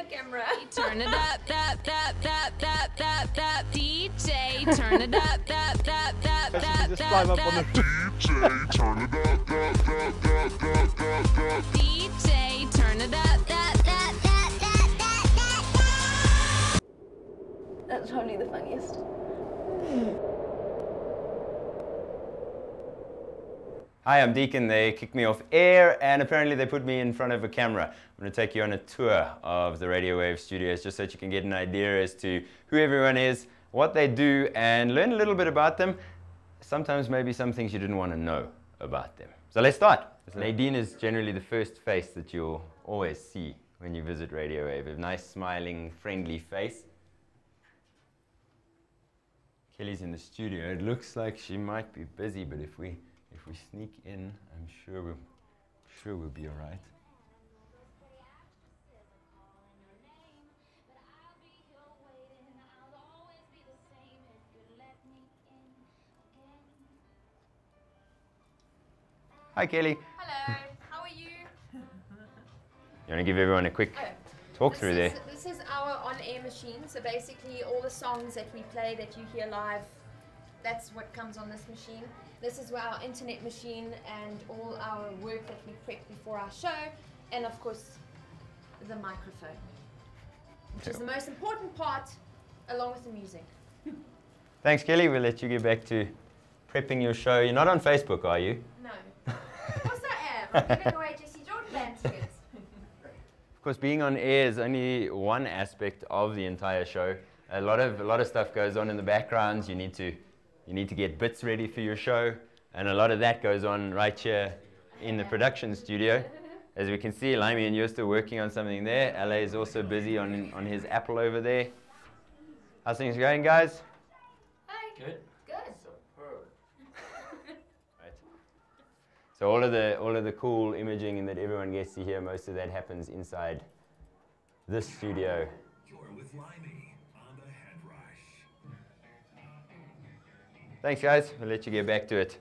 the camera. Turn it up, DJ, turn it up, Just climb up on the DJ, turn it up, DJ, turn it up, That's probably the funniest. Hi, I'm Deacon. They kicked me off air and apparently they put me in front of a camera. I'm going to take you on a tour of the Radio Wave studios just so that you can get an idea as to who everyone is, what they do, and learn a little bit about them. Sometimes maybe some things you didn't want to know about them. So let's start. Nadine is generally the first face that you'll always see when you visit Radio Wave. A nice, smiling, friendly face. Kelly's in the studio. It looks like she might be busy, but if we sneak in, I'm sure we'll be all right. Hi, Kelly. Hello, how are you? You want to give everyone a quick talk through there? This is our on-air machine. So basically all the songs that we play that you hear live, that's what comes on this machine. This is our internet machine and all our work that we prep before our show, and of course the microphone, which is the most important part along with the music. Thanks, Kelly. We'll let you get back to prepping your show. You're not on Facebook, are you? No. Of course I am. I'm giving away Jesse Jordan band tickets. Of course, being on air is only one aspect of the entire show. A lot of stuff goes on in the backgrounds. You need to get bits ready for your show, and a lot of that goes on right here in the production studio. As we can see, Limey and you're still working on something there. LA is also busy on his Apple over there. How's things going, guys? Hi. Good. Good. Right. So all of the cool imaging that everyone gets to hear, most of that happens inside this studio. You're with Limey on the Head Rush. Thanks, guys. We'll let you get back to it.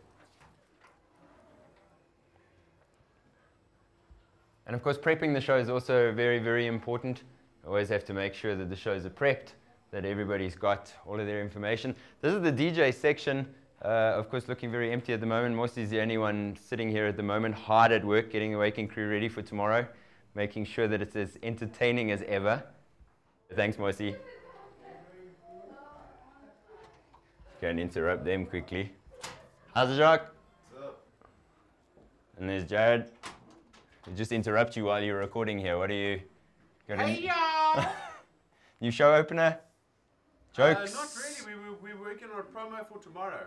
And of course, prepping the show is also very, very important. Always have to make sure that the shows are prepped, that everybody's got all of their information. This is the DJ section. Of course, looking very empty at the moment. Morsi's the only one sitting here at the moment, hard at work, getting the Waking Crew ready for tomorrow, making sure that it's as entertaining as ever. Thanks, Morsi. Go and interrupt them quickly. How's it, Jacques? What's up? And there's Jared. We just interrupt you while you're recording here. What are you? Hey, y'all! New show opener? Jokes? Not really. We're working on a promo for tomorrow.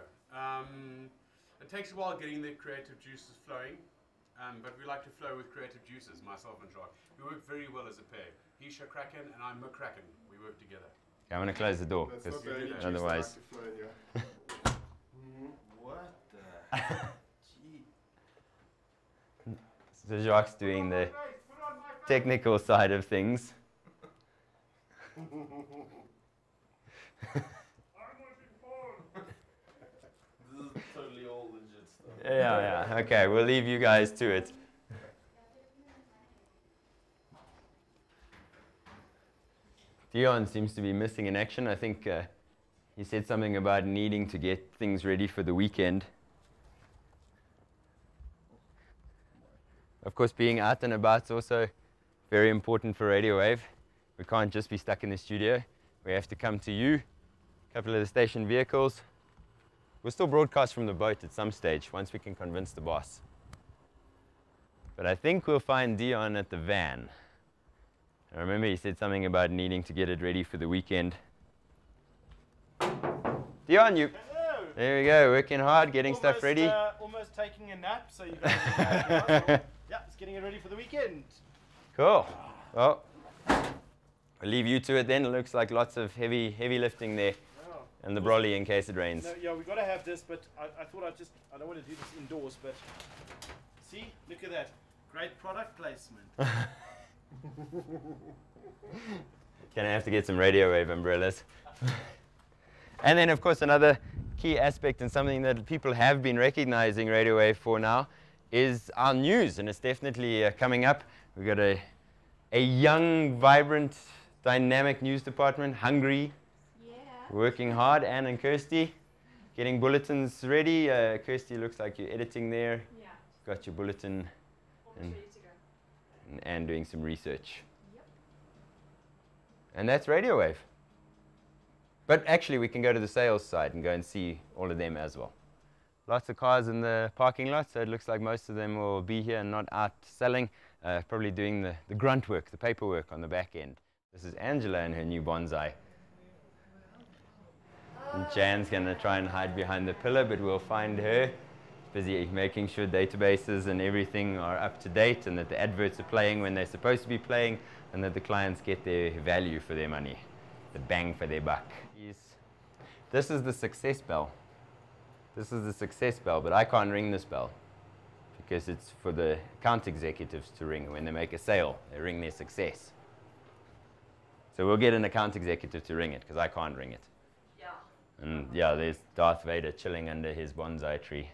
It takes a while getting the creative juices flowing, but we like to flow with creative juices, myself and Jacques. We work very well as a pair. He's Shakraken and I'm McCracken. We work together. I'm going to close the door, That's not the only juice otherwise... that like to flow in here. What the? Gee. So Jacques doing the technical side of things. This is totally all legit stuff. Yeah. Okay, we'll leave you guys to it. Dion seems to be missing in action. I think he said something about needing to get things ready for the weekend. Of course, being out and about is also very important for Radio Wave. We can't just be stuck in the studio. We have to come to you, a couple of the station vehicles. We'll still broadcast from the boat at some stage, once we can convince the boss. But I think we'll find Dion at the van. I remember he said something about needing to get it ready for the weekend. Dion, you... Hello. There we go, working hard, getting stuff ready. Almost taking a nap, so you guys yeah, it's getting it ready for the weekend. Cool. Well, I'll leave you to it then. It looks like lots of heavy lifting there. Oh. And the brolly in case it rains. No, yeah, we've got to have this, but I thought I don't want to do this indoors, but see, look at that. Great product placement. Gonna have to get some Radio Wave umbrellas. And then, of course, another key aspect and something that people have been recognizing Radio Wave for now is our news, and it's definitely coming up. We've got a a young, vibrant, dynamic news department, hungry, working hard. Anne and Kirsty getting bulletins ready. Kirsty, looks like you're editing there. Yeah. Got your bulletin and doing some research. Yep. And that's Radio Wave. But actually, we can go to the sales side and go and see all of them as well. Lots of cars in the parking lot, so it looks like most of them will be here and not out selling, probably doing the grunt work, the paperwork on the back end. This is Angela and her new bonsai. And Jan's going to try and hide behind the pillar, but we'll find her. Busy making sure databases and everything are up to date and that the adverts are playing when they're supposed to be playing and that the clients get their value for their money, the bang for their buck. This is the success bell. This is the success bell, but I can't ring this bell because it's for the account executives to ring. When they make a sale, they ring their success. So we'll get an account executive to ring it because I can't ring it. Yeah. And yeah, there's Darth Vader chilling under his bonsai tree.